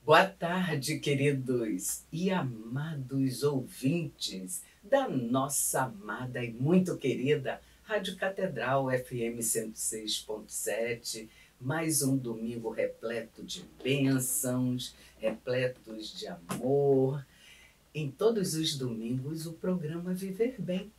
Boa tarde, queridos e amados ouvintes da nossa amada e muito querida Rádio Catedral FM 106.7. Mais um domingo repleto de bênçãos, repletos de amor. Em todos os domingos, o programa Viver Bem,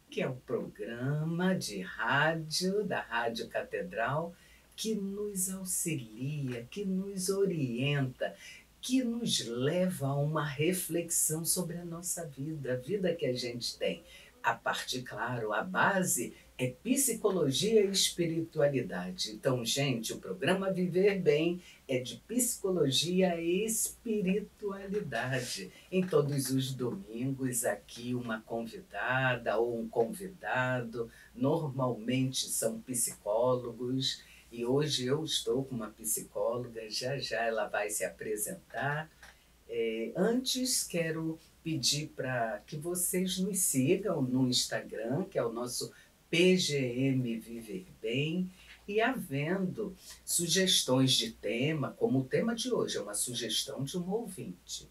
que é o programa de rádio da Rádio Catedral, que nos auxilia, que nos orienta, que nos leva a uma reflexão sobre a nossa vida, a vida que a gente tem. A parte, claro, a base é psicologia e espiritualidade. Então, gente, o programa Viver Bem é de psicologia e espiritualidade. Em todos os domingos, aqui uma convidada ou um convidado, normalmente são psicólogos, e hoje eu estou com uma psicóloga, já já ela vai se apresentar. Antes, quero pedir para que vocês nos sigam no Instagram, que é o nosso PGM Viver Bem, e havendo sugestões de tema, como o tema de hoje é uma sugestão de um ouvinte,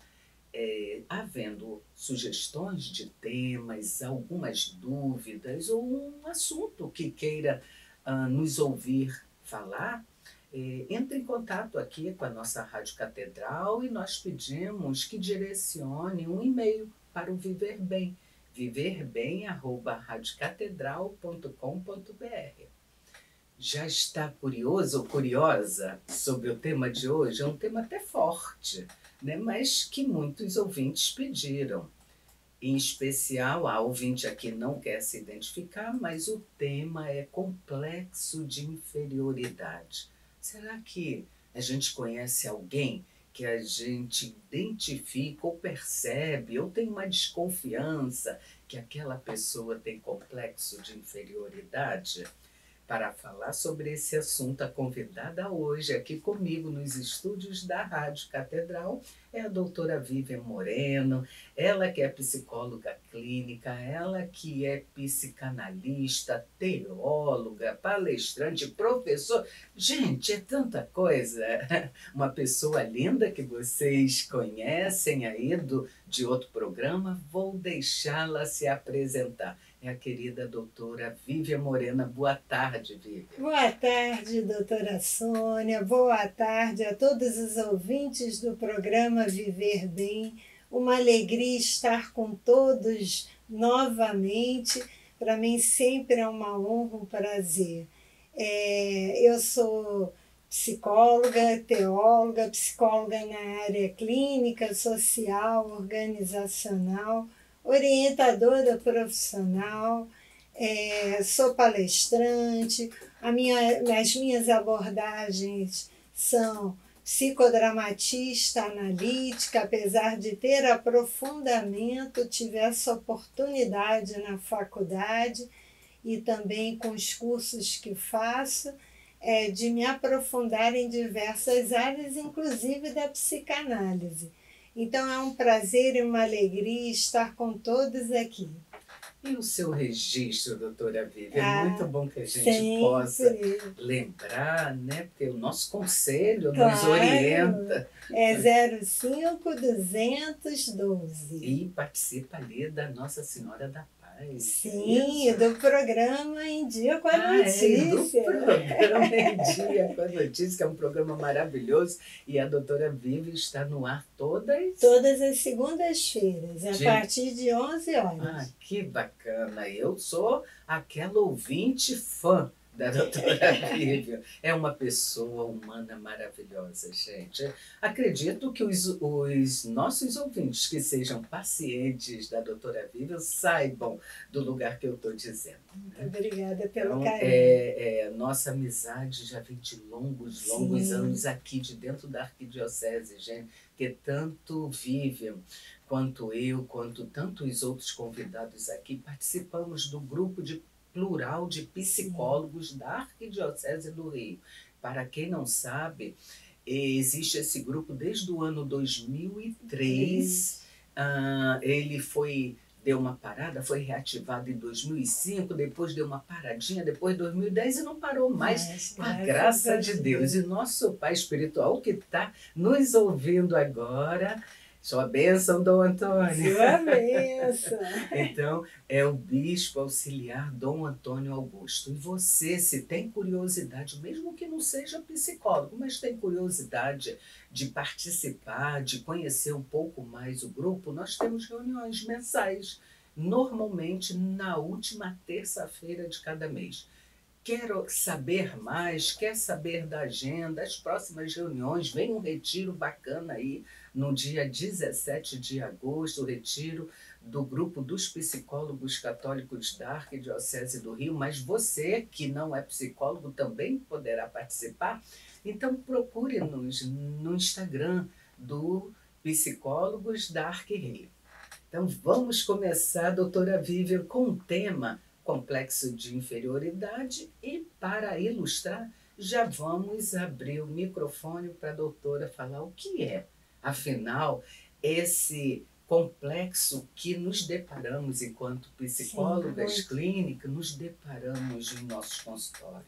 havendo sugestões de temas, algumas dúvidas ou um assunto que queira nos ouvir falar, entre em contato aqui com a nossa Rádio Catedral e nós pedimos que direcione um e-mail para o Viver Bem, viverbem@radiocatedral.com.br. Já está curioso ou curiosa sobre o tema de hoje? É um tema até forte, né? Mas que muitos ouvintes pediram. Em especial, a ouvinte aqui não quer se identificar, mas o tema é complexo de inferioridade. Será que a gente conhece alguém que a gente identifica ou percebe ou tem uma desconfiança que aquela pessoa tem complexo de inferioridade? Para falar sobre esse assunto, a convidada hoje aqui comigo nos estúdios da Rádio Catedral é a doutora Vivian Moreno, ela que é psicóloga clínica, ela que é psicanalista, teóloga, palestrante, professor. Gente, é tanta coisa. Uma pessoa linda que vocês conhecem aí de outro programa, vou deixá-la se apresentar. É a querida doutora Vivian Moreno. Boa tarde, Vivian. Boa tarde, doutora Sônia. Boa tarde a todos os ouvintes do programa Viver Bem. Uma alegria estar com todos novamente. Para mim sempre é uma honra, um prazer. Eu sou psicóloga, teóloga, psicóloga na área clínica, social, organizacional, orientadora profissional, sou palestrante. As minhas abordagens são psicodramatista, analítica, apesar de ter aprofundamento, tive essa oportunidade na faculdade e também com os cursos que faço, de me aprofundar em diversas áreas, inclusive da psicanálise. Então é um prazer e uma alegria estar com todos aqui. E o seu registro, doutora Vivian? É muito bom que a gente possa lembrar, né? Porque o nosso conselho nos orienta. É 05212. E participa ali da Nossa Senhora da Paz. Sim, e do programa Em Dia com a Notícia. Do programa Em Dia com a Notícia, que é um programa maravilhoso. E a doutora Vivian está no ar todas as segundas-feiras, a partir de 11 horas. Ah, que bacana! Eu sou aquela ouvinte fã da doutora Vivian. É uma pessoa humana maravilhosa, gente. Acredito que os nossos ouvintes que sejam pacientes da doutora Vivian saibam do lugar que eu estou dizendo. Né? Obrigada pelo carinho. Nossa amizade já vem de longos anos aqui, de dentro da arquidiocese, gente, que tanto Vivian quanto eu, quanto tantos outros convidados aqui, participamos do grupo plural de psicólogos da Arquidiocese do Rio. Para quem não sabe, existe esse grupo desde o ano 2003. Ele foi deu uma parada, foi reativado em 2005, depois deu uma paradinha, depois 2010 e não parou mais, com a graça de Deus. E nosso Pai espiritual que está nos ouvindo agora, sua bênção, Dom Antônio. Sua bênção. Então, é o Bispo Auxiliar Dom Antônio Augusto. E você, se tem curiosidade, mesmo que não seja psicólogo, mas tem curiosidade de participar, de conhecer um pouco mais o grupo, nós temos reuniões mensais, normalmente na última terça-feira de cada mês. Quer saber mais, quer saber da agenda, as próximas reuniões, vem um retiro bacana aí, no dia 17 de agosto, o retiro do grupo dos psicólogos católicos da Arquidiocese do Rio, mas você que não é psicólogo também poderá participar, então procure-nos no Instagram do Psicólogos da Arquirio. Então vamos começar, doutora Vivian, com um tema complexo de inferioridade e para ilustrar, já vamos abrir o microfone para a doutora falar o que é, afinal, esse complexo que nos deparamos enquanto psicólogas clínicas, nos deparamos em nossos consultórios.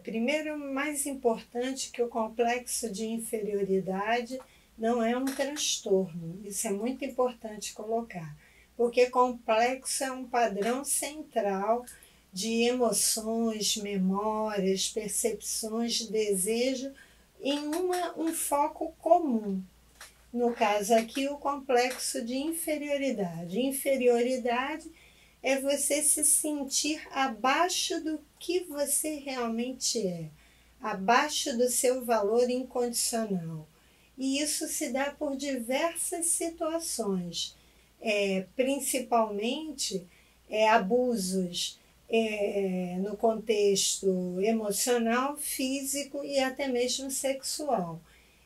Primeiro, mais importante que o complexo de inferioridade não é um transtorno, isso é muito importante colocar. Porque complexo é um padrão central de emoções, memórias, percepções, desejo em um foco comum. No caso aqui, o complexo de inferioridade. Inferioridade é você se sentir abaixo do que você realmente é, abaixo do seu valor incondicional. E isso se dá por diversas situações. Principalmente abusos no contexto emocional, físico e até mesmo sexual.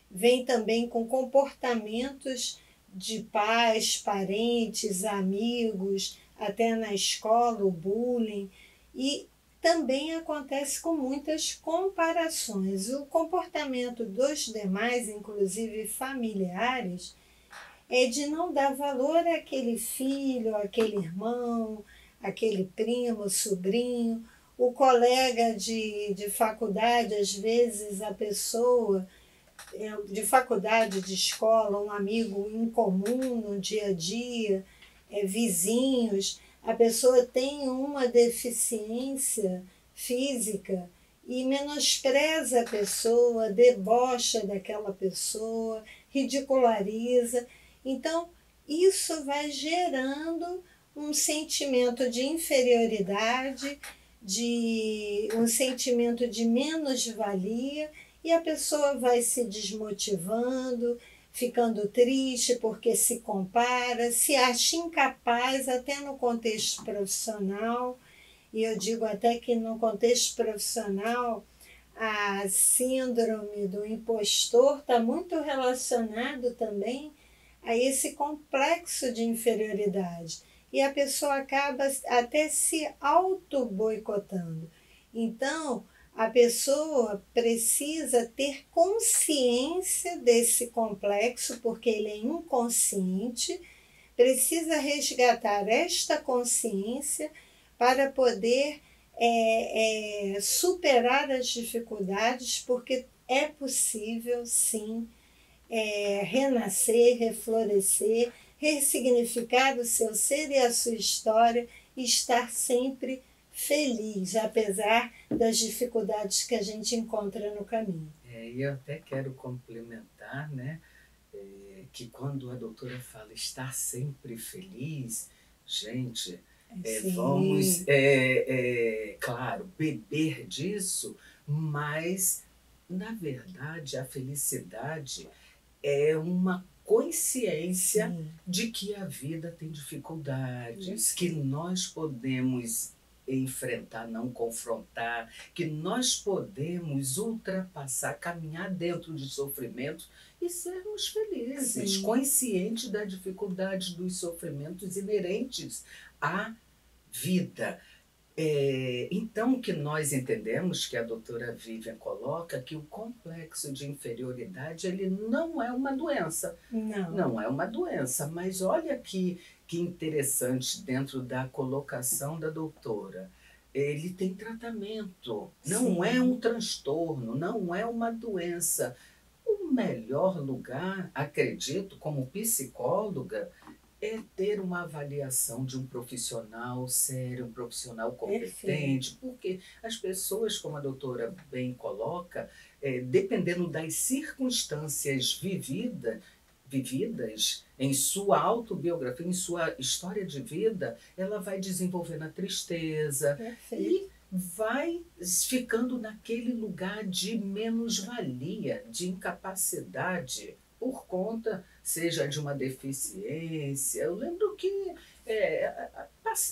Vem também com comportamentos de pais, parentes, amigos, até na escola, o bullying, e também acontece com muitas comparações. O comportamento dos demais, inclusive familiares, é de não dar valor àquele filho, àquele irmão, àquele primo, sobrinho, o colega de faculdade, às vezes a pessoa de faculdade, de escola, um amigo em comum no dia a dia, vizinhos, a pessoa tem uma deficiência física e menospreza a pessoa, debocha daquela pessoa, ridiculariza. Então, isso vai gerando um sentimento de inferioridade, um sentimento de menos-valia, e a pessoa vai se desmotivando, ficando triste porque se compara, se acha incapaz, até no contexto profissional. E eu digo até que no contexto profissional, a síndrome do impostor está muito relacionado também a esse complexo de inferioridade. E a pessoa acaba até se auto-boicotando. Então, a pessoa precisa ter consciência desse complexo, porque ele é inconsciente, precisa resgatar esta consciência para poder superar as dificuldades, porque é possível, sim, renascer, reflorescer, ressignificar o seu ser e a sua história e estar sempre feliz, apesar das dificuldades que a gente encontra no caminho. E eu até quero complementar, né, que quando a doutora fala estar sempre feliz, gente, vamos, claro, beber disso, mas, na verdade, a felicidade é uma consciência de que a vida tem dificuldades, que nós podemos enfrentar, não confrontar, que nós podemos ultrapassar, caminhar dentro de sofrimentos e sermos felizes, conscientes da dificuldade dos sofrimentos inerentes à vida. Então, o que nós entendemos, que a doutora Vivian coloca, que o complexo de inferioridade ele não é uma doença. Não. Não é uma doença, mas olha que interessante dentro da colocação da doutora. Ele tem tratamento, não é um transtorno, não é uma doença. O melhor lugar, acredito, como psicóloga, é ter uma avaliação de um profissional sério, um profissional competente, porque as pessoas, como a doutora bem coloca, dependendo das circunstâncias vividas em sua autobiografia, em sua história de vida, ela vai desenvolvendo a tristeza e vai ficando naquele lugar de menos-valia, de incapacidade, por conta, seja de uma deficiência. Eu lembro que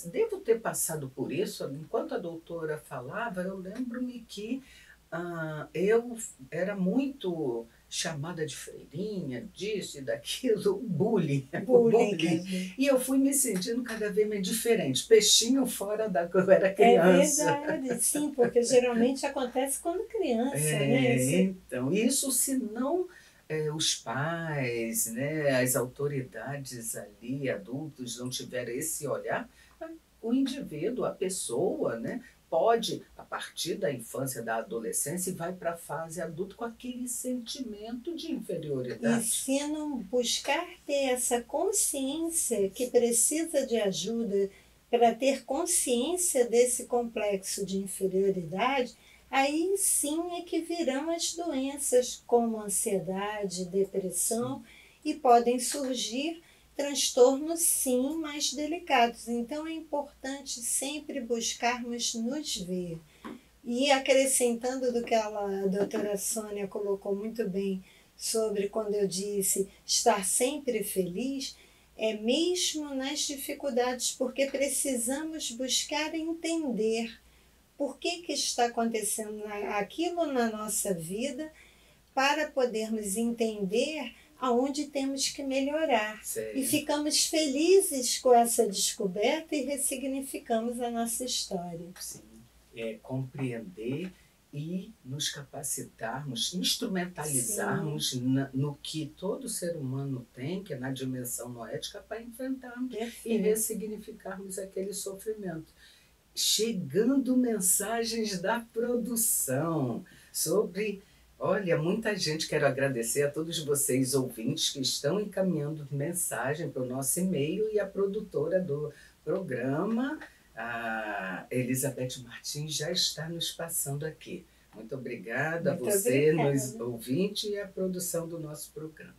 devo ter passado por isso, enquanto a doutora falava, eu lembro-me que eu era muito chamada de freirinha, disso e daquilo, bullying. E eu fui me sentindo cada vez mais diferente, peixinho fora da quando eu era criança. É verdade, sim, porque geralmente acontece quando criança, né? Então, isso se não os pais, né, as autoridades ali, adultos, não tiverem esse olhar, o indivíduo, a pessoa, né, pode, a partir da infância, da adolescência, e vai para a fase adulta com aquele sentimento de inferioridade. E se não buscar ter essa consciência que precisa de ajuda para ter consciência desse complexo de inferioridade, aí sim é que virão as doenças como ansiedade, depressão, e podem surgir transtornos sim mais delicados. Então é importante sempre buscarmos nos ver. E acrescentando do que a doutora Sônia colocou muito bem sobre quando eu disse estar sempre feliz, é mesmo nas dificuldades, porque precisamos buscar entender por que está acontecendo aquilo na nossa vida para podermos entender aonde temos que melhorar. Sério? E ficamos felizes com essa descoberta e ressignificamos a nossa história. Sim, compreender e nos capacitarmos, instrumentalizarmos no que todo ser humano tem, que é na dimensão noética, para enfrentarmos e ressignificarmos aquele sofrimento. Chegando mensagens da produção sobre... Olha, muita gente, quero agradecer a todos vocês, ouvintes, que estão encaminhando mensagem para o nosso e-mail, e a produtora do programa, a Elizabeth Martins, já está nos passando aqui. Muito obrigada a você, nos ouvintes, e a produção do nosso programa.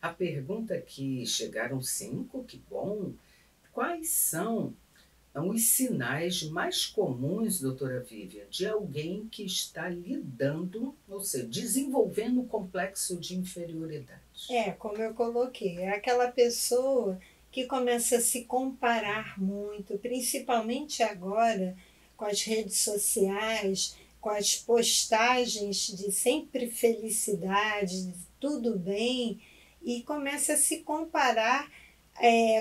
A pergunta que chegaram 5, que bom. Quais são os sinais mais comuns, doutora Vivian, de alguém que está lidando, ou seja, desenvolvendo o complexo de inferioridade? Como eu coloquei, é aquela pessoa que começa a se comparar muito, principalmente agora com as redes sociais, com as postagens de sempre felicidade, de tudo bem, e começa a se comparar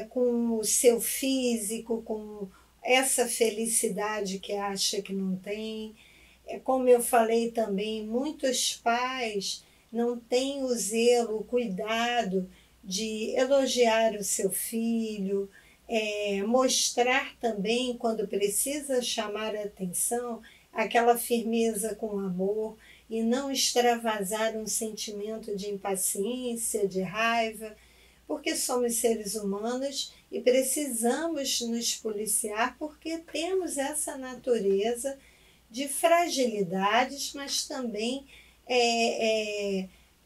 com o seu físico, com essa felicidade que acha que não tem. Como eu falei também, muitos pais não têm o zelo, o cuidado de elogiar o seu filho, mostrar também, quando precisa chamar a atenção, aquela firmeza com amor, e não extravasar um sentimento de impaciência, de raiva, porque somos seres humanos e precisamos nos policiar, porque temos essa natureza de fragilidades, mas também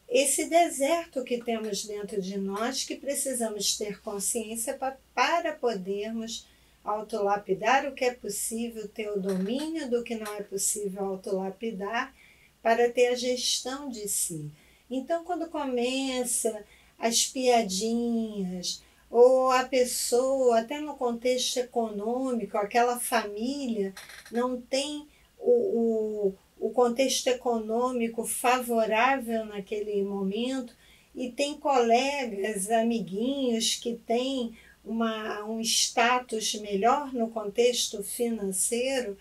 esse deserto que temos dentro de nós, que precisamos ter consciência para podermos autolapidar o que é possível, ter o domínio do que não é possível autolapidar, para ter a gestão de si. Então, quando começa as piadinhas, ou a pessoa, até no contexto econômico, aquela família não tem o contexto econômico favorável naquele momento, e tem colegas, amiguinhos que têm um status melhor no contexto financeiro,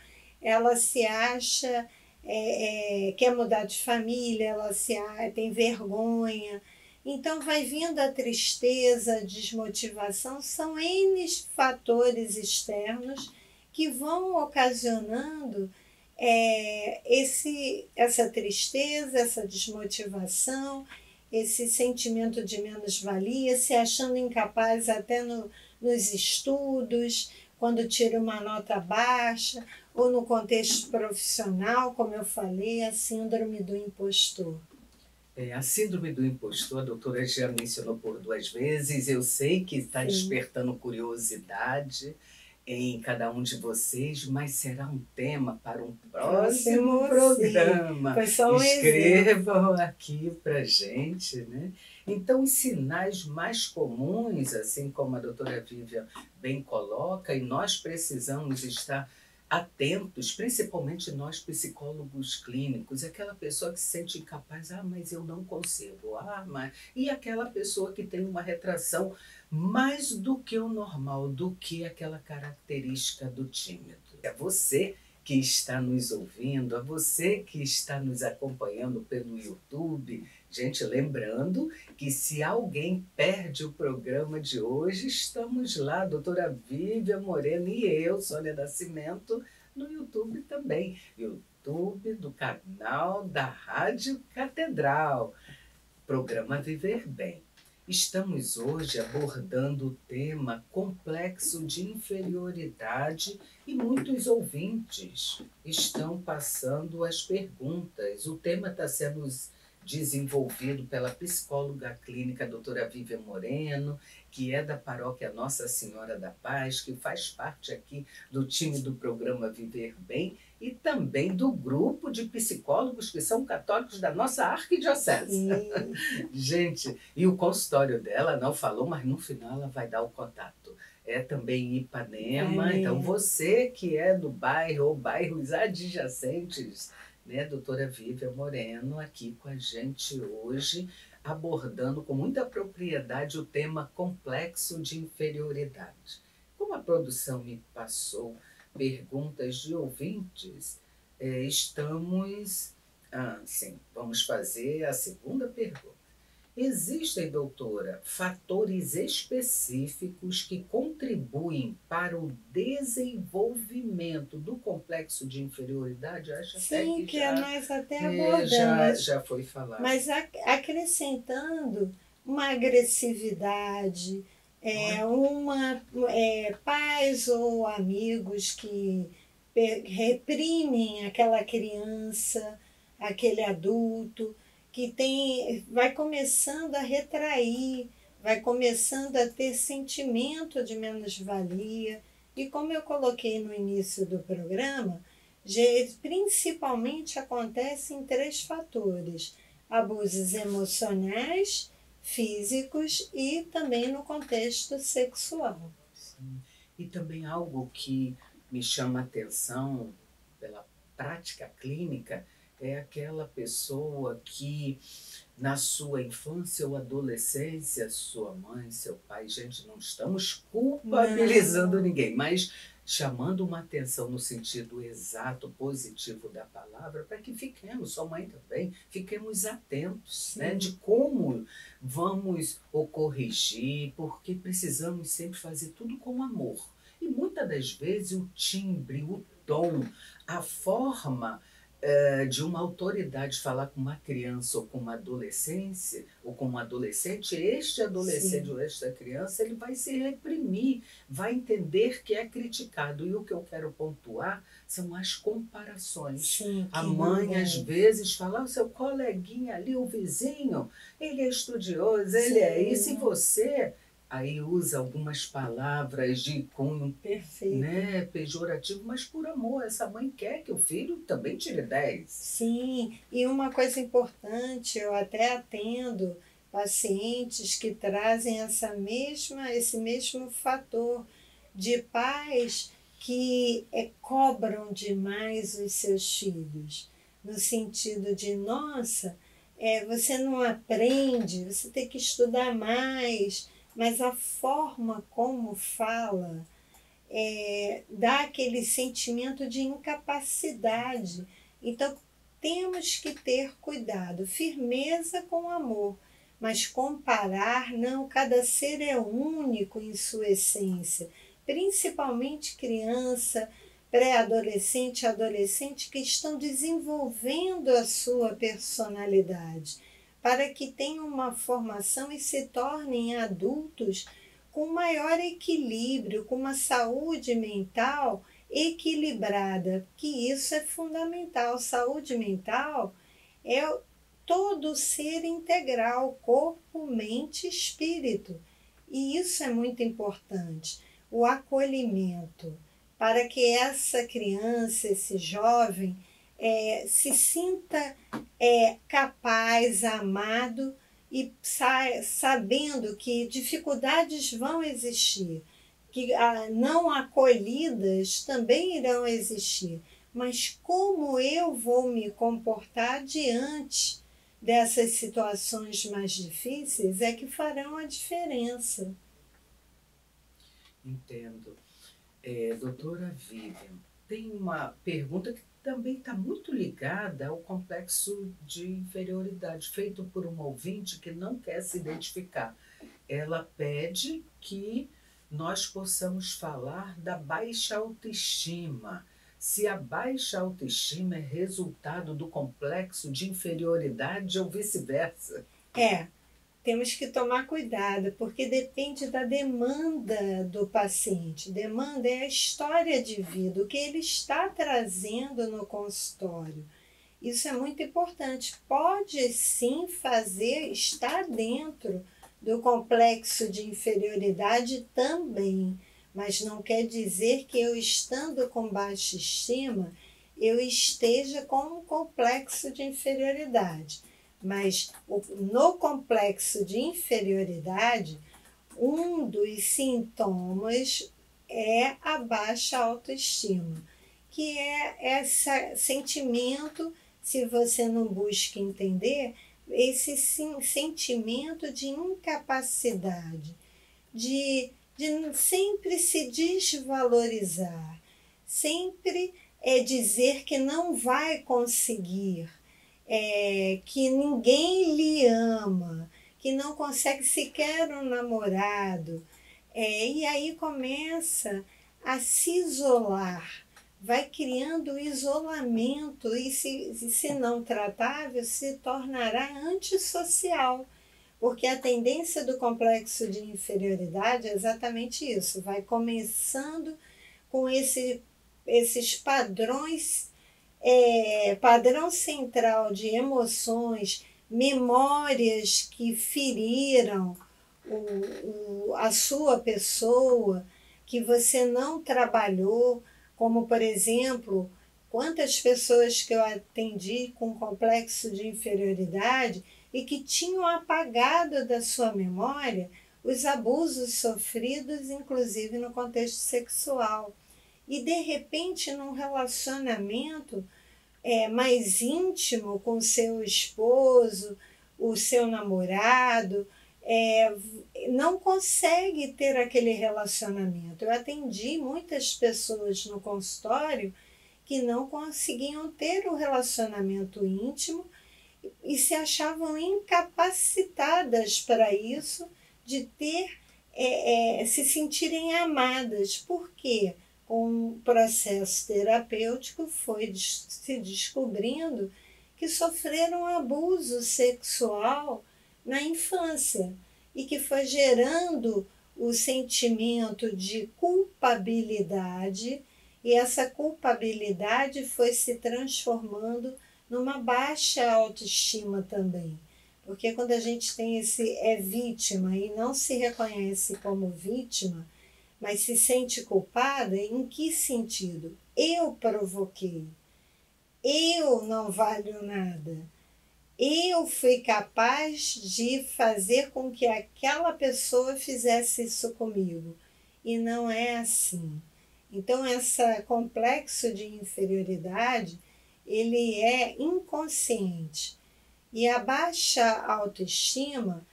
ela se acha, quer mudar de família, tem vergonha. Então vai vindo a tristeza, a desmotivação, são N fatores externos que vão ocasionando essa tristeza, essa desmotivação, esse sentimento de menos-valia, se achando incapaz até nos estudos, quando tira uma nota baixa, ou no contexto profissional, como eu falei, a síndrome do impostor. A síndrome do impostor, a doutora já mencionou por 2 vezes, eu sei que está despertando curiosidade em cada um de vocês, mas será um tema para um próximo programa. Foi só um Escrevam aqui para a gente, né? Então, os sinais mais comuns, assim como a doutora Vivian bem coloca, e nós precisamos estar atentos, principalmente nós psicólogos clínicos, aquela pessoa que se sente incapaz, mas eu não consigo, e aquela pessoa que tem uma retração mais do que o normal, do que aquela característica do tímido. É você que está nos ouvindo, é você que está nos acompanhando pelo YouTube. Gente, lembrando que se alguém perde o programa de hoje, estamos lá, a doutora Vivian Moreno e eu, Sônia Nascimento, no YouTube também. YouTube do canal da Rádio Catedral. Programa Viver Bem. Estamos hoje abordando o tema complexo de inferioridade e muitos ouvintes estão passando as perguntas. O tema está sendo desenvolvido pela psicóloga clínica doutora Vivian Moreno, que é da paróquia Nossa Senhora da Paz, que faz parte aqui do time do programa Viver Bem e também do grupo de psicólogos que são católicos da nossa arquidiocese. Gente, e o consultório dela não falou, mas no final ela vai dar o contato. É também em Ipanema, então você que é do bairro ou bairros adjacentes, né, doutora Vivian Moreno, aqui com a gente hoje, abordando com muita propriedade o tema complexo de inferioridade. Como a produção me passou perguntas de ouvintes, vamos fazer a segunda pergunta. Existem, doutora, fatores específicos que contribuem para o desenvolvimento do complexo de inferioridade? Acho Sim, que nós até abordamos. Já foi falado. Mas acrescentando uma agressividade, pais ou amigos que reprimem aquela criança, aquele adulto, que vai começando a retrair, vai começando a ter sentimento de menos-valia. E como eu coloquei no início do programa, principalmente acontece em 3 fatores: abusos emocionais, físicos e também no contexto sexual. Sim. E também algo que me chama a atenção pela prática clínica é aquela pessoa que na sua infância ou adolescência, sua mãe, seu pai, gente, não estamos culpabilizando ninguém, mas chamando uma atenção no sentido exato, positivo da palavra, para que fiquemos, sua mãe também, fiquemos atentos, né, de como vamos o corrigir, porque precisamos sempre fazer tudo com amor. E muitas das vezes o timbre, o tom, a forma de uma autoridade falar com uma criança ou com uma adolescência, ou com um adolescente, este adolescente ou esta criança, ele vai se reprimir, vai entender que é criticado. E o que eu quero pontuar são as comparações. A mãe, às vezes, fala, o seu coleguinha ali, o vizinho, ele é estudioso, ele é isso, e você... Aí usa algumas palavras de cunho, né, pejorativo, mas por amor. Essa mãe quer que o filho também tire 10. Sim, e uma coisa importante, eu até atendo pacientes que trazem esse mesmo fator de pais que cobram demais os seus filhos, no sentido de, nossa, você não aprende, você tem que estudar mais. Mas a forma como fala dá aquele sentimento de incapacidade. Então, temos que ter cuidado, firmeza com amor, mas comparar, não, cada ser é único em sua essência, principalmente criança, pré-adolescente, adolescente, que estão desenvolvendo a sua personalidade, para que tenham uma formação e se tornem adultos com maior equilíbrio, com uma saúde mental equilibrada, que isso é fundamental. Saúde mental é todo ser integral, corpo, mente e espírito. E isso é muito importante. O acolhimento, para que essa criança, esse jovem, se sinta capaz, amado, e sabendo que dificuldades vão existir, que não acolhidas também irão existir, mas como eu vou me comportar diante dessas situações mais difíceis é que farão a diferença. Entendo. Doutora Vivian, tem uma pergunta que também está muito ligada ao complexo de inferioridade, feito por uma ouvinte que não quer se identificar. Ela pede que nós possamos falar da baixa autoestima. Se a baixa autoestima é resultado do complexo de inferioridade ou vice-versa. Temos que tomar cuidado, porque depende da demanda do paciente. Demanda é a história de vida, o que ele está trazendo no consultório. Isso é muito importante. Pode sim estar dentro do complexo de inferioridade também, mas não quer dizer que eu estando com baixa estima, eu esteja com um complexo de inferioridade. Mas no complexo de inferioridade, um dos sintomas é a baixa autoestima, que é esse sentimento, se você não busca entender, esse sentimento de incapacidade, de sempre se desvalorizar, sempre dizer que não vai conseguir, que ninguém lhe ama, que não consegue sequer um namorado. E aí começa a se isolar, vai criando isolamento e se não tratável, se tornará antissocial, porque a tendência do complexo de inferioridade é exatamente isso, vai começando com esses padrões, padrão central de emoções, memórias que feriram a sua pessoa, que você não trabalhou, como, por exemplo, quantas pessoas que eu atendi com complexo de inferioridade e que tinham apagado da sua memória os abusos sofridos, inclusive no contexto sexual. E, de repente, num relacionamento mais íntimo com o seu esposo, o seu namorado, não consegue ter aquele relacionamento. Eu atendi muitas pessoas no consultório que não conseguiam ter um relacionamento íntimo e se achavam incapacitadas para isso, de se sentirem amadas. Por quê? Com o processo terapêutico foi se descobrindo que sofreram abuso sexual na infância e que foi gerando o sentimento de culpabilidade, e essa culpabilidade foi se transformando numa baixa autoestima também. Porque quando a gente tem vítima e não se reconhece como vítima, mas se sente culpada, em que sentido? Eu provoquei, eu não valho nada, eu fui capaz de fazer com que aquela pessoa fizesse isso comigo. E não é assim. Então, esse complexo de inferioridade, ele é inconsciente. E a baixa autoestima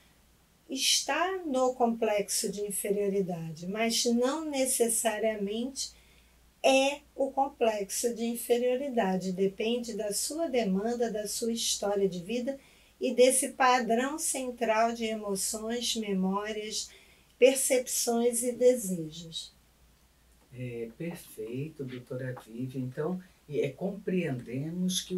está no complexo de inferioridade, mas não necessariamente é o complexo de inferioridade. Depende da sua demanda, da sua história de vida e desse padrão central de emoções, memórias, percepções e desejos. Perfeito, doutora Vivi. Então, compreendemos que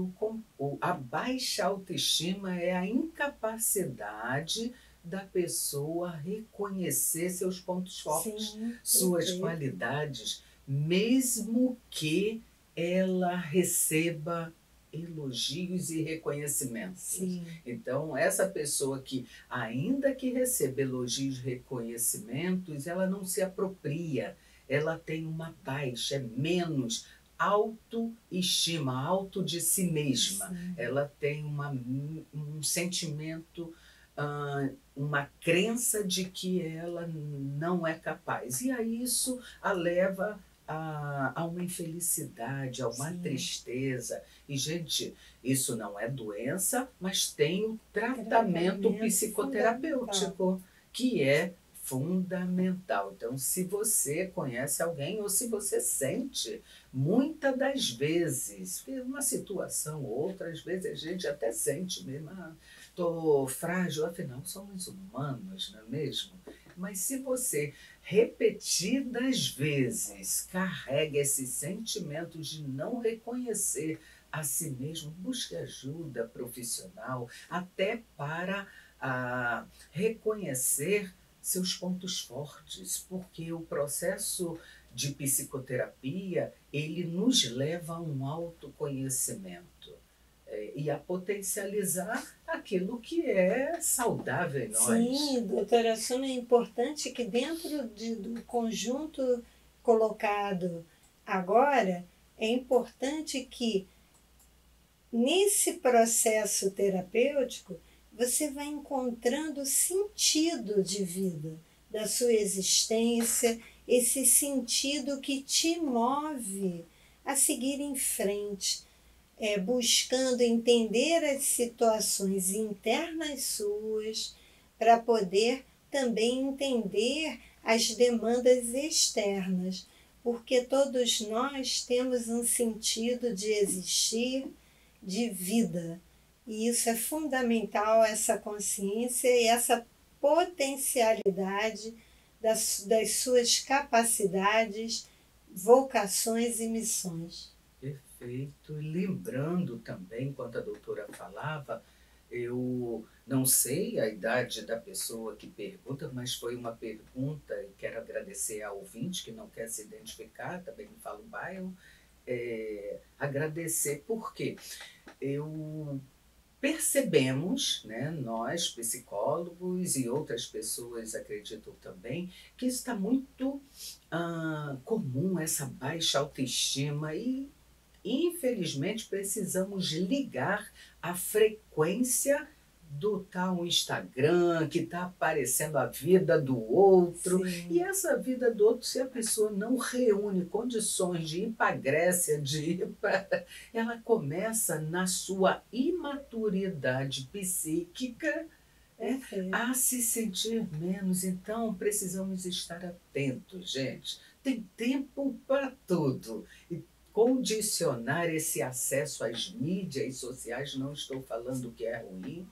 a baixa autoestima é a incapacidade da pessoa reconhecer seus pontos fortes, Sim, suas perfeito. qualidades, mesmo que ela receba elogios e reconhecimentos. Sim. Então, essa pessoa que, ainda que receba elogios e reconhecimentos, ela não se apropria, ela tem uma baixa, é menos autoestima, auto de si mesma. Sim. Ela tem um sentimento, uma crença de que ela não é capaz. E aí isso a leva a uma infelicidade, a uma Sim. tristeza. E, gente, isso não é doença, mas tem o tratamento psicoterapêutico, que é fundamental. Então, se você conhece alguém ou se você sente, muitas das vezes, uma situação ou outra, às vezes a gente até sente mesmo, estou frágil, afinal somos humanos, não é mesmo? Mas se você repetidas vezes carrega esse sentimento de não reconhecer a si mesmo, busque ajuda profissional, até para reconhecer seus pontos fortes, porque o processo de psicoterapia, ele nos leva a um autoconhecimento e a potencializar aquilo que é saudável em nós. Sim, doutora Sônia, é importante que dentro do conjunto colocado agora, é importante que nesse processo terapêutico você vai encontrando sentido de vida, da sua existência, esse sentido que te move a seguir em frente, buscando entender as situações internas suas, para poder também entender as demandas externas, porque todos nós temos um sentido de existir, de vida. E isso é fundamental, essa consciência e essa potencialidade das suas capacidades, vocações e missões. Perfeito. E lembrando também, enquanto a doutora falava, eu não sei a idade da pessoa que pergunta, mas foi uma pergunta, e quero agradecer ao ouvinte que não quer se identificar, também me fala o bairro, agradecer porque eu percebemos, né, nós psicólogos e outras pessoas acreditam também, que está muito comum essa baixa autoestima e infelizmente precisamos ligar a frequência do tal Instagram, que está aparecendo a vida do outro. Sim. E essa vida do outro, se a pessoa não reúne condições de ir para a Grécia, ela começa na sua imaturidade psíquica a se sentir menos. Então precisamos estar atentos, gente. Tem tempo para tudo. E condicionar esse acesso às mídias sociais, não estou falando que é ruim,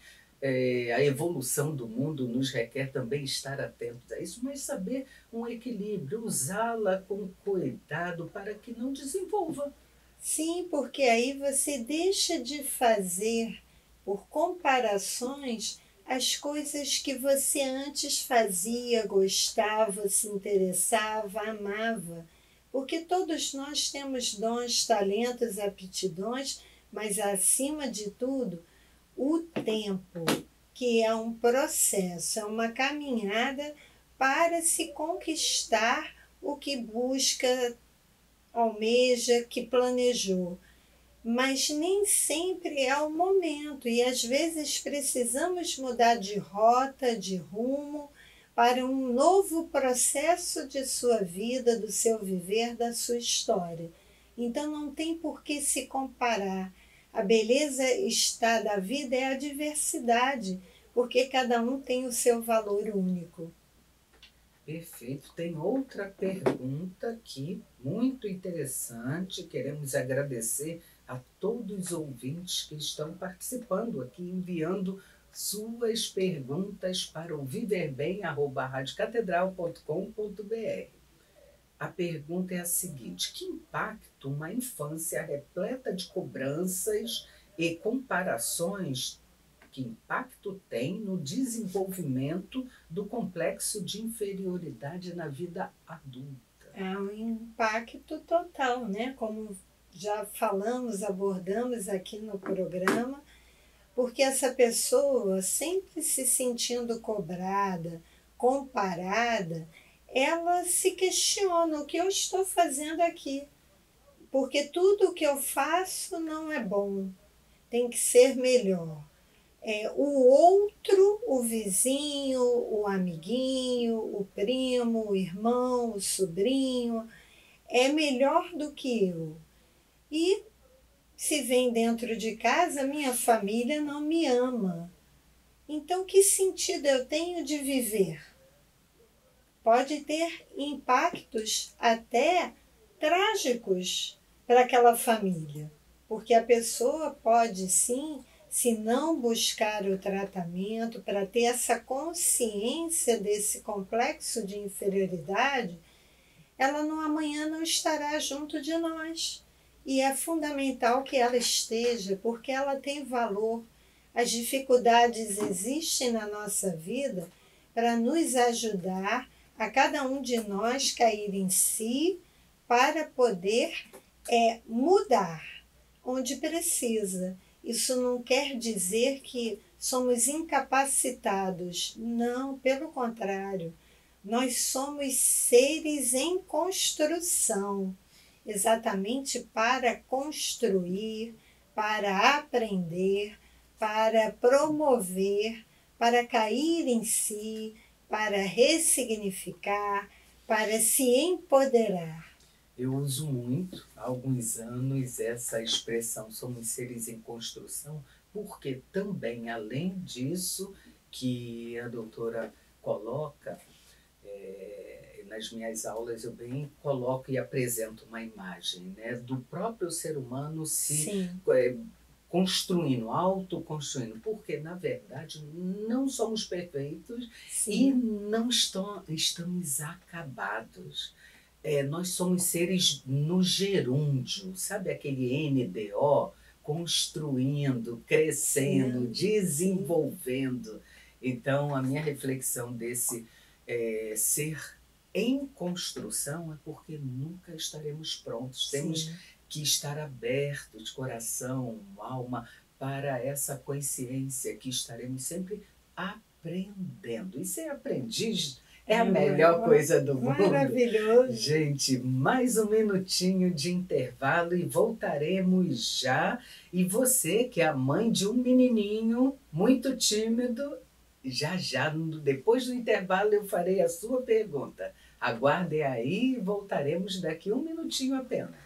a evolução do mundo nos requer também estar atentos a isso, mas saber um equilíbrio, usá-la com cuidado para que não desenvolva. Sim, porque aí você deixa de fazer, por comparações, as coisas que você antes fazia, gostava, se interessava, amava. Porque todos nós temos dons, talentos, aptidões, mas acima de tudo, o tempo, que é um processo, é uma caminhada para se conquistar o que busca, almeja, que planejou. Mas nem sempre é o momento e às vezes precisamos mudar de rota, de rumo, para um novo processo de sua vida, do seu viver, da sua história. Então não tem por que se comparar. A beleza está da vida é a diversidade, porque cada um tem o seu valor único. Perfeito. Tem outra pergunta aqui, muito interessante. Queremos agradecer a todos os ouvintes que estão participando aqui, enviando suas perguntas para o viverbem@radiocatedral.com.br. A pergunta é a seguinte: que impacto uma infância repleta de cobranças e comparações, que impacto tem no desenvolvimento do complexo de inferioridade na vida adulta? É um impacto total, né? Como já falamos, abordamos aqui no programa, porque essa pessoa sempre se sentindo cobrada, comparada, ela se questiona o que eu estou fazendo aqui, porque tudo o que eu faço não é bom, tem que ser melhor. O outro, o vizinho, o amiguinho, o primo, o irmão, o sobrinho, é melhor do que eu. E se vem dentro de casa, minha família não me ama. Então, que sentido eu tenho de viver? Pode ter impactos até trágicos para aquela família, porque a pessoa pode sim, se não buscar o tratamento para ter essa consciência desse complexo de inferioridade, ela no amanhã não estará junto de nós. E é fundamental que ela esteja, porque ela tem valor. As dificuldades existem na nossa vida para nos ajudar a cada um de nós cair em si para poder mudar onde precisa. Isso não quer dizer que somos incapacitados. Não, pelo contrário. Nós somos seres em construção, exatamente para construir, para aprender, para promover, para cair em si, para ressignificar, para se empoderar. Eu uso muito, há alguns anos, essa expressão somos seres em construção, porque também, além disso, que a doutora coloca, nas minhas aulas eu bem coloco e apresento uma imagem, né, do próprio ser humano se construindo, autoconstruindo, porque na verdade não somos perfeitos. Sim. E não estamos acabados. Nós somos seres no gerúndio, sabe aquele NDO, construindo, crescendo, desenvolvendo. Então a minha reflexão desse ser em construção é porque nunca estaremos prontos. Sim. Temos que estar abertos, coração, alma, para essa consciência que estaremos sempre aprendendo. E ser aprendiz é a melhor coisa do mundo. Maravilhoso. Gente, mais um minutinho de intervalo e voltaremos já. E você, que é a mãe de um menininho muito tímido, já, depois do intervalo eu farei a sua pergunta. Aguardem aí e voltaremos daqui um minutinho apenas.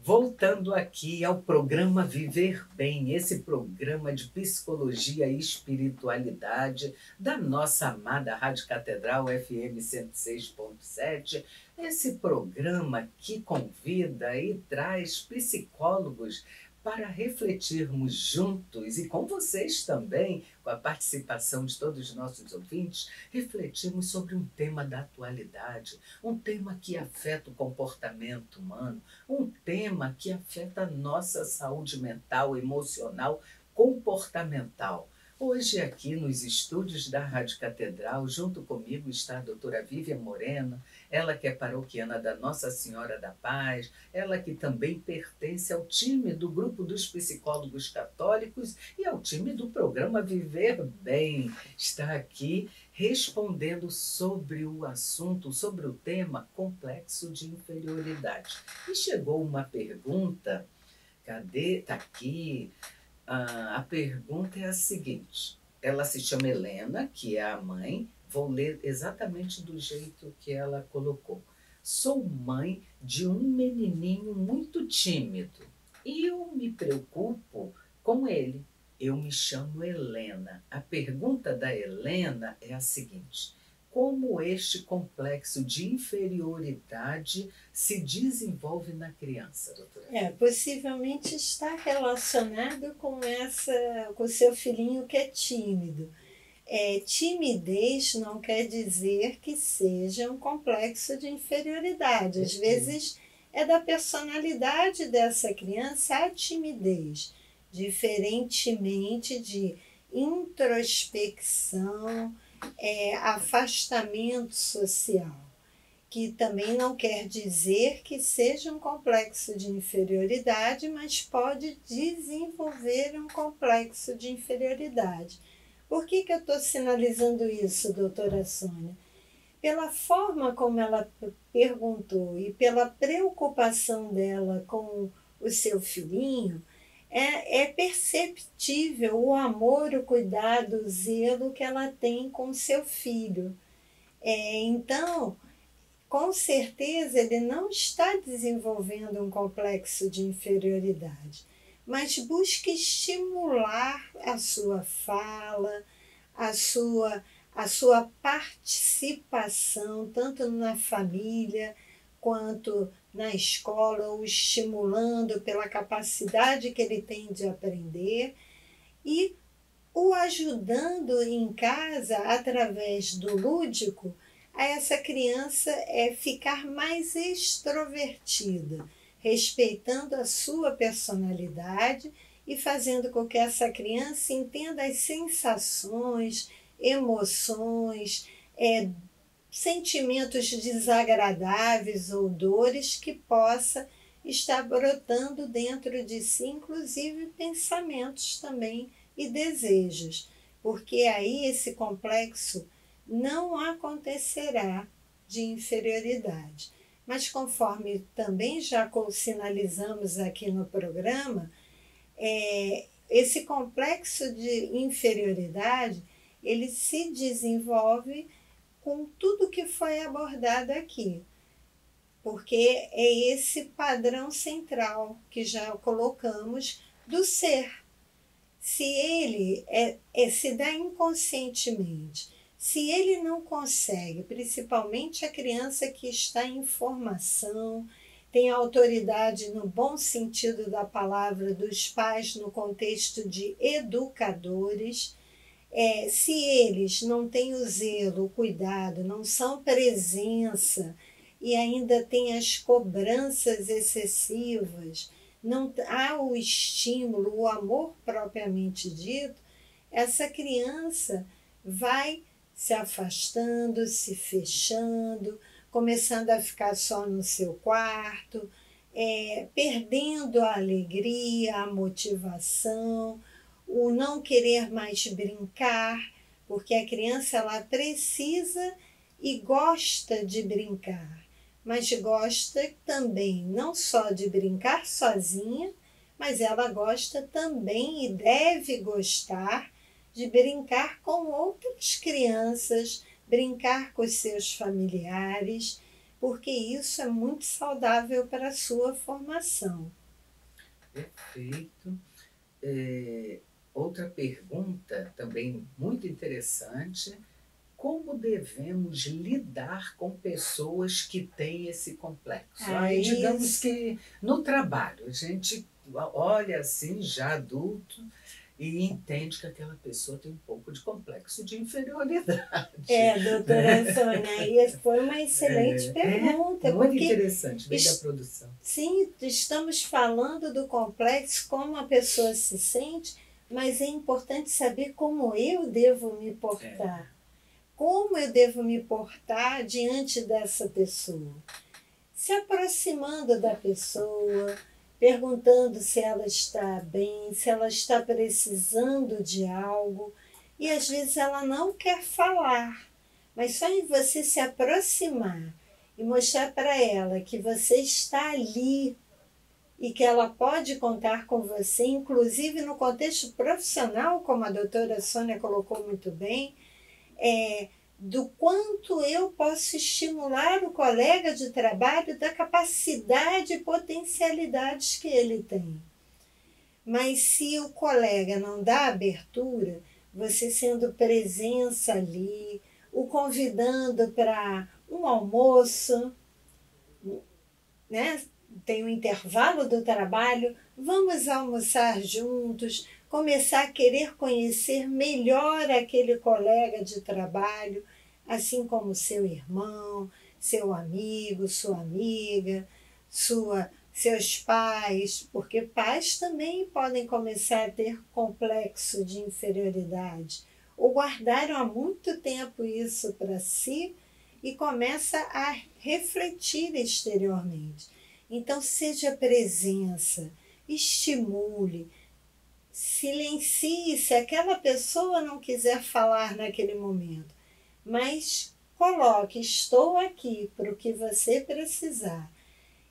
Voltando aqui ao programa Viver Bem, esse programa de psicologia e espiritualidade da nossa amada Rádio Catedral FM 106.7, esse programa que convida e traz psicólogos para refletirmos juntos e com vocês também, com a participação de todos os nossos ouvintes, refletirmos sobre um tema da atualidade, um tema que afeta o comportamento humano, um tema que afeta a nossa saúde mental, emocional, comportamental. Hoje aqui nos estúdios da Rádio Catedral, junto comigo está a doutora Vivian Moreno, ela que é paroquiana da Nossa Senhora da Paz, ela que também pertence ao time do grupo dos psicólogos católicos e ao time do programa Viver Bem. Está aqui respondendo sobre o assunto, sobre o tema complexo de inferioridade. E chegou uma pergunta, cadê? Está aqui. A pergunta é a seguinte, ela se chama Helena, que é a mãe, vou ler exatamente do jeito que ela colocou. Sou mãe de um menininho muito tímido e eu me preocupo com ele. Eu me chamo Helena. A pergunta da Helena é a seguinte: como este complexo de inferioridade se desenvolve na criança, doutora? Possivelmente está relacionado com o seu filhinho que é tímido. Timidez não quer dizer que seja um complexo de inferioridade. Às vezes é da personalidade dessa criança a timidez, diferentemente de introspecção, afastamento social, que também não quer dizer que seja um complexo de inferioridade, mas pode desenvolver um complexo de inferioridade. Por que eu estou sinalizando isso, doutora Sônia? Pela forma como ela perguntou e pela preocupação dela com o seu filhinho, é perceptível o amor, o cuidado, o zelo que ela tem com o seu filho. Então, com certeza, ele não está desenvolvendo um complexo de inferioridade, mas busca estimular a sua fala, a sua participação, tanto na família quanto na escola, o estimulando pela capacidade que ele tem de aprender e o ajudando em casa, através do lúdico, a essa criança ficar mais extrovertida, respeitando a sua personalidade e fazendo com que essa criança entenda as sensações, emoções, sentimentos desagradáveis ou dores que possa estar brotando dentro de si, inclusive pensamentos também e desejos, porque aí esse complexo não acontecerá de inferioridade. Mas conforme também já sinalizamos aqui no programa, esse complexo de inferioridade, ele se desenvolve com tudo que foi abordado aqui, porque é esse padrão central que já colocamos do ser. Se ele se dá inconscientemente, se ele não consegue, principalmente a criança que está em formação, tem autoridade no bom sentido da palavra dos pais no contexto de educadores, se eles não têm o zelo, o cuidado, não são presença e ainda têm as cobranças excessivas, não há o estímulo, o amor propriamente dito, essa criança vai se afastando, se fechando, começando a ficar só no seu quarto, perdendo a alegria, a motivação, o não querer mais brincar, porque a criança ela precisa e gosta de brincar, mas gosta também não só de brincar sozinha, mas ela gosta também e deve gostar de brincar com outras crianças, brincar com os seus familiares, porque isso é muito saudável para a sua formação. Perfeito. Outra pergunta também muito interessante: como devemos lidar com pessoas que têm esse complexo? Digamos que no trabalho, a gente olha assim, já adulto, e entende que aquela pessoa tem um pouco de complexo de inferioridade. Doutora Sônia, e foi uma excelente pergunta. Muito interessante, veio da produção. Sim, estamos falando do complexo, como a pessoa se sente, mas é importante saber como eu devo me portar. Como eu devo me portar diante dessa pessoa. Se aproximando da pessoa, perguntando se ela está bem, se ela está precisando de algo. E às vezes ela não quer falar, mas só em você se aproximar e mostrar para ela que você está ali e que ela pode contar com você, inclusive no contexto profissional, como a doutora Sônia colocou muito bem, do quanto eu posso estimular o colega de trabalho da capacidade e potencialidades que ele tem. Mas se o colega não dá abertura, você sendo presença ali, o convidando para um almoço, né? Tem um intervalo do trabalho, vamos almoçar juntos, começar a querer conhecer melhor aquele colega de trabalho, assim como seu irmão, seu amigo, sua amiga, seus pais, porque pais também podem começar a ter complexo de inferioridade, ou guardaram há muito tempo isso para si e começa a refletir exteriormente. Então, seja presença, estimule, silencie se aquela pessoa não quiser falar naquele momento, mas coloque, estou aqui para o que você precisar.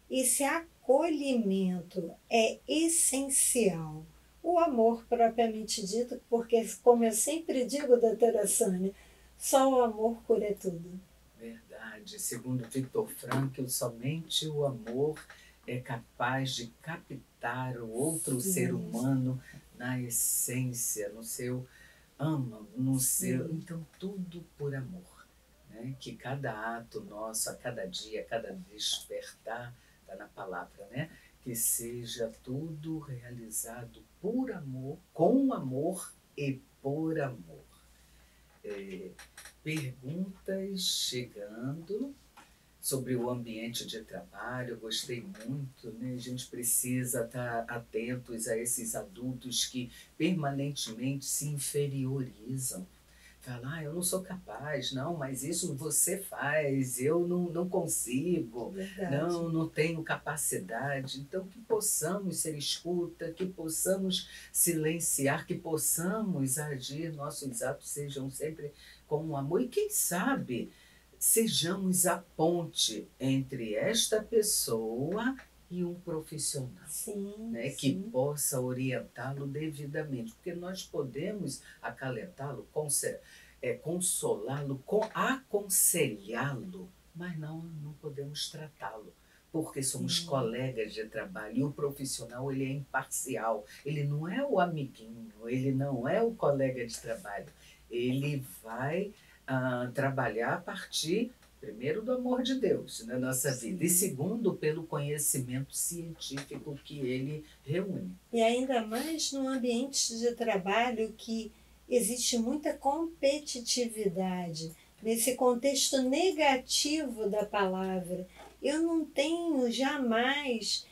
Esse acolhimento é essencial. O amor propriamente dito, porque, como eu sempre digo, doutora Sônia, só o amor cura tudo. Verdade. Segundo Viktor Frankl, somente o amor é capaz de captar o outro ser humano na essência, no seu âmago, no seu... Então, tudo por amor. Né? Que cada ato nosso, a cada dia, a cada despertar, está na palavra, né? Que seja tudo realizado por amor, com amor e por amor. Perguntas chegando sobre o ambiente de trabalho, eu gostei muito, né? A gente precisa estar atentos a esses adultos que permanentemente se inferiorizam. Falar, eu não sou capaz, não, mas isso você faz, eu não consigo, não tenho capacidade. Então, que possamos ser escuta, que possamos silenciar, que possamos agir, nossos atos sejam sempre com amor. E quem sabe, sejamos a ponte entre esta pessoa e um profissional, né, que possa orientá-lo devidamente, porque nós podemos acalentá-lo, consolá-lo, aconselhá-lo, mas não podemos tratá-lo, porque somos colegas de trabalho e o profissional ele é imparcial, ele não é o amiguinho, ele não é o colega de trabalho, ele vai trabalhar a partir primeiro, do amor de Deus na nossa vida. E segundo, pelo conhecimento científico que ele reúne. E ainda mais no ambiente de trabalho que existe muita competitividade. Nesse contexto negativo da palavra, eu não tenho jamais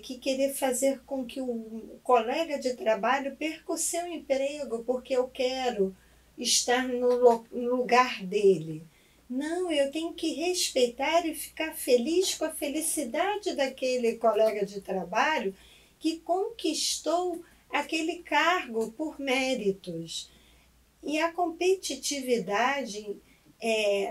que querer fazer com que o colega de trabalho perca o seu emprego porque eu quero estar no lugar dele. Não, eu tenho que respeitar e ficar feliz com a felicidade daquele colega de trabalho que conquistou aquele cargo por méritos. E a competitividade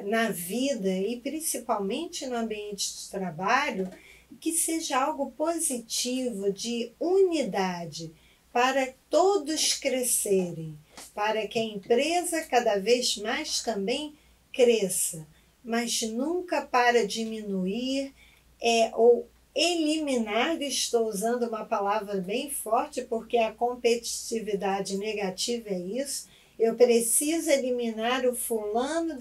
na vida, e principalmente no ambiente de trabalho, que seja algo positivo, de unidade, para todos crescerem, para que a empresa cada vez mais também cresça, mas nunca para diminuir ou eliminar, estou usando uma palavra bem forte, porque a competitividade negativa é isso, eu preciso eliminar o fulano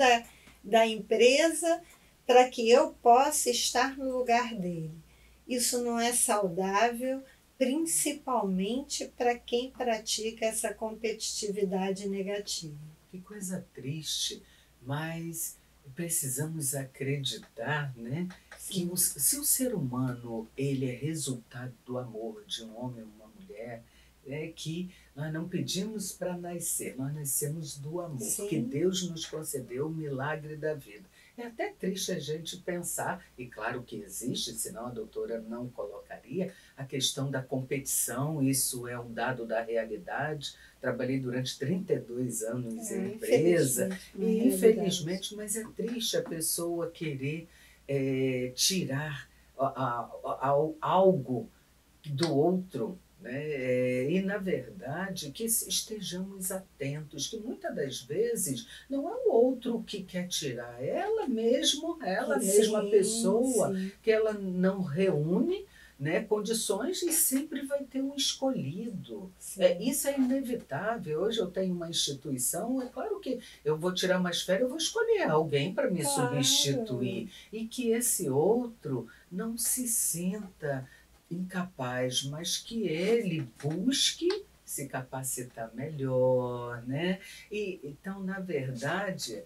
da empresa para que eu possa estar no lugar dele. Isso não é saudável, principalmente para quem pratica essa competitividade negativa. Que coisa triste, mas precisamos acreditar, né, que se o ser humano ele é resultado do amor de um homem ou uma mulher, que nós não pedimos para nascer, nós nascemos do amor, que Deus nos concedeu o milagre da vida. É até triste a gente pensar, e claro que existe, senão a doutora não colocaria, a questão da competição, isso é um dado da realidade. Trabalhei durante 32 anos em empresa, e infelizmente, mas é triste a pessoa querer tirar algo do outro, né? E na verdade que estejamos atentos, que muitas das vezes não é o outro que quer tirar, é ela mesma a pessoa, que ela não reúne, né, condições e sempre vai ter um escolhido. Sim. Isso é inevitável. Hoje eu tenho uma instituição, é claro que eu vou tirar umas férias, eu vou escolher alguém para me substituir. E que esse outro não se sinta incapaz, mas que ele busque se capacitar melhor, né? E, então, na verdade,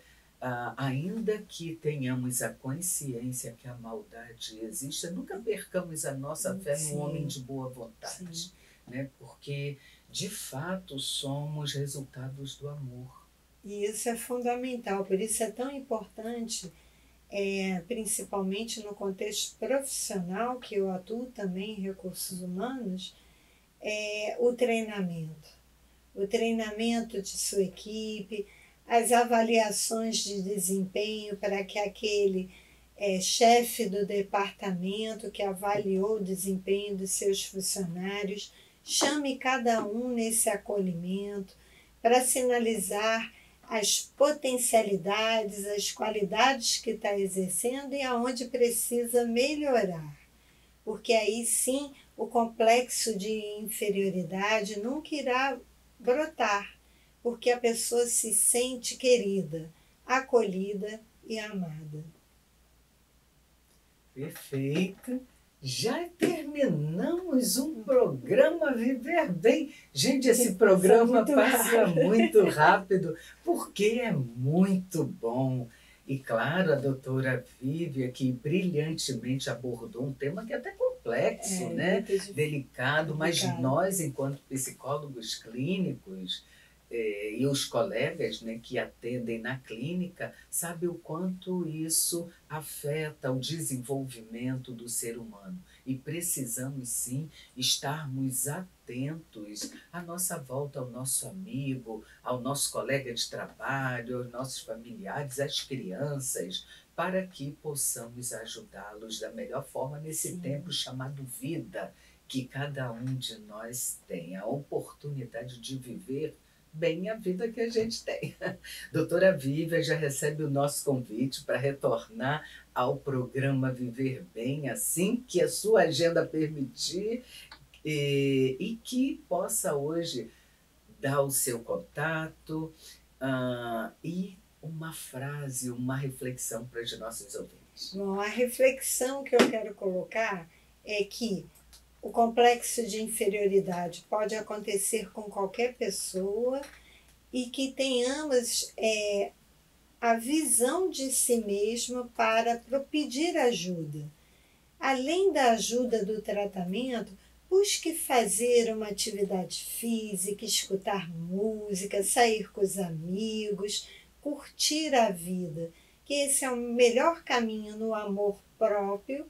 ainda que tenhamos a consciência que a maldade existe, nunca percamos a nossa fé no homem de boa vontade, né? Porque, de fato, somos resultados do amor. E isso é fundamental, por isso é tão importante, principalmente no contexto profissional, que eu atuo também em recursos humanos, o treinamento. O treinamento de sua equipe, as avaliações de desempenho para que aquele chefe do departamento que avaliou o desempenho dos seus funcionários chame cada um nesse acolhimento para sinalizar as potencialidades, as qualidades que está exercendo e aonde precisa melhorar. Porque aí sim o complexo de inferioridade nunca irá brotar, porque a pessoa se sente querida, acolhida e amada. Perfeito. Já terminamos um programa Viver Bem. Gente, esse programa passa muito rápido, porque é muito bom. E claro, a doutora Vívia, que brilhantemente abordou um tema que é até complexo, né? Delicado, mas nós, enquanto psicólogos clínicos, e os colegas, né, que atendem na clínica, sabem o quanto isso afeta o desenvolvimento do ser humano. E precisamos sim estarmos atentos à nossa volta, ao nosso amigo, ao nosso colega de trabalho, aos nossos familiares, às crianças, para que possamos ajudá-los da melhor forma nesse tempo chamado vida, que cada um de nós tem a oportunidade de viver bem a vida que a gente tem. Doutora Vívia já recebe o nosso convite para retornar ao programa Viver Bem, assim que a sua agenda permitir, e que possa hoje dar o seu contato e uma frase, uma reflexão para os nossos ouvintes. Bom, a reflexão que eu quero colocar é que o complexo de inferioridade pode acontecer com qualquer pessoa e que tenhamos a visão de si mesma para pedir ajuda. Além da ajuda do tratamento, busque fazer uma atividade física, escutar música, sair com os amigos, curtir a vida, que esse é o melhor caminho no amor próprio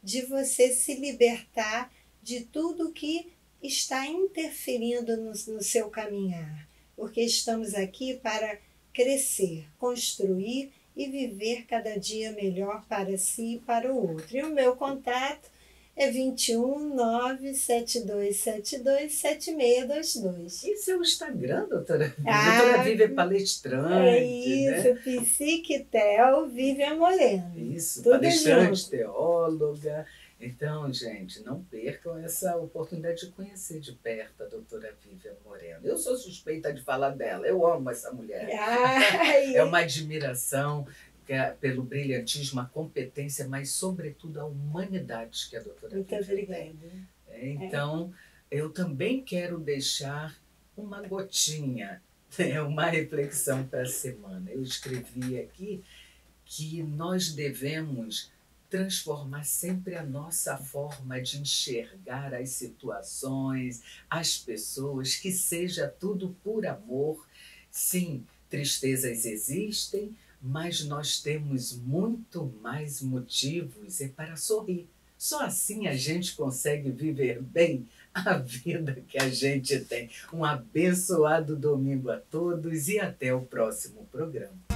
de você se libertar de tudo que está interferindo no seu caminhar, porque estamos aqui para crescer, construir e viver cada dia melhor para si e para o outro. E o meu contato é 21 97272 7622. Esse é o Instagram, doutora Vívia. Doutora Vívia é palestrante. É isso, né? Psiquitel Vívia Moreno. Isso, tudo palestrante, junto. Teóloga. Então, gente, não percam essa oportunidade de conhecer de perto a doutora Vívia Moreno. Eu sou suspeita de falar dela, eu amo essa mulher. É uma admiração pelo brilhantismo, a competência, mas, sobretudo, a humanidade que a doutora Vívia tem. Então, eu também quero deixar uma gotinha, uma reflexão para a semana. Eu escrevi aqui que nós devemos transformar sempre a nossa forma de enxergar as situações, as pessoas, que seja tudo por amor. Sim, tristezas existem, mas nós temos muito mais motivos para sorrir. Só assim a gente consegue viver bem a vida que a gente tem. Um abençoado domingo a todos e até o próximo programa.